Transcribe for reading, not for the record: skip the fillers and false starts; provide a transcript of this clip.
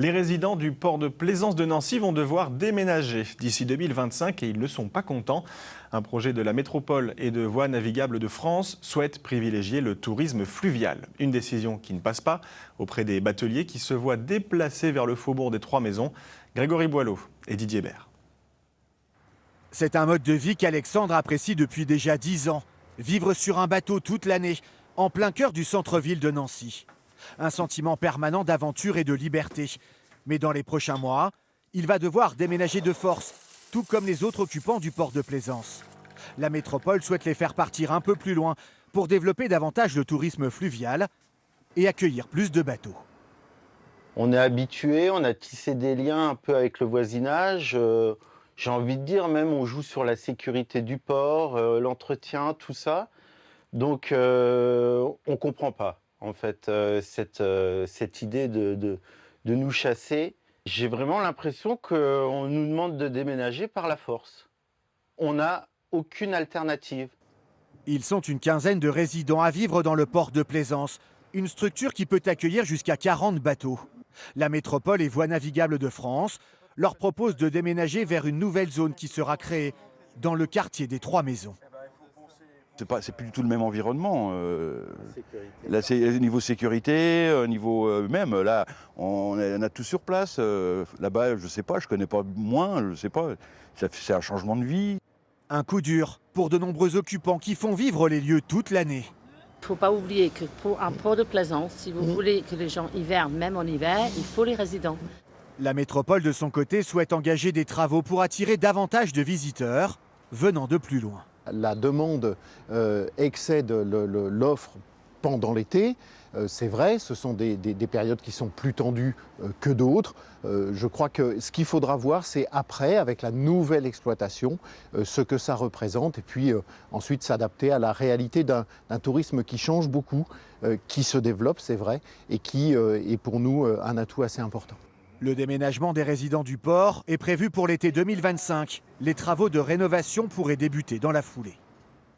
Les résidents du port de Plaisance de Nancy vont devoir déménager d'ici 2025 et ils ne sont pas contents. Un projet de la métropole et de Voies navigables de France souhaite privilégier le tourisme fluvial. Une décision qui ne passe pas auprès des bateliers qui se voient déplacés vers le faubourg des Trois Maisons. Grégory Boileau et Didier Bert. C'est un mode de vie qu'Alexandre apprécie depuis déjà 10 ans. Vivre sur un bateau toute l'année, en plein cœur du centre-ville de Nancy. Un sentiment permanent d'aventure et de liberté. Mais dans les prochains mois, il va devoir déménager de force, tout comme les autres occupants du port de Plaisance. La métropole souhaite les faire partir un peu plus loin pour développer davantage le tourisme fluvial et accueillir plus de bateaux. On est habitué, on a tissé des liens un peu avec le voisinage. J'ai envie de dire même on joue sur la sécurité du port, l'entretien, tout ça. Donc on ne comprend pas en fait cette idée de nous chasser. J'ai vraiment l'impression qu'on nous demande de déménager par la force. On n'a aucune alternative. Ils sont une quinzaine de résidents à vivre dans le port de Plaisance, une structure qui peut accueillir jusqu'à 40 bateaux. La métropole et Voies navigables de France leur propose de déménager vers une nouvelle zone qui sera créée dans le quartier des Trois Maisons. C'est plus du tout le même environnement. Là, c'est niveau sécurité, niveau même. Là, on a tout sur place. Là-bas, je sais pas, je connais pas moins, je sais pas. C'est un changement de vie. Un coup dur pour de nombreux occupants qui font vivre les lieux toute l'année. Il ne faut pas oublier que pour un port de Plaisance, si vous voulez que les gens hivernent, même en hiver, il faut les résidents. La métropole, de son côté, souhaite engager des travaux pour attirer davantage de visiteurs venant de plus loin. La demande excède l'offre pendant l'été. C'est vrai, ce sont des périodes qui sont plus tendues que d'autres. Je crois que ce qu'il faudra voir, c'est après, avec la nouvelle exploitation, ce que ça représente et puis ensuite s'adapter à la réalité d'un tourisme qui change beaucoup, qui se développe, c'est vrai, et qui est pour nous un atout assez important. Le déménagement des résidents du port est prévu pour l'été 2025. Les travaux de rénovation pourraient débuter dans la foulée.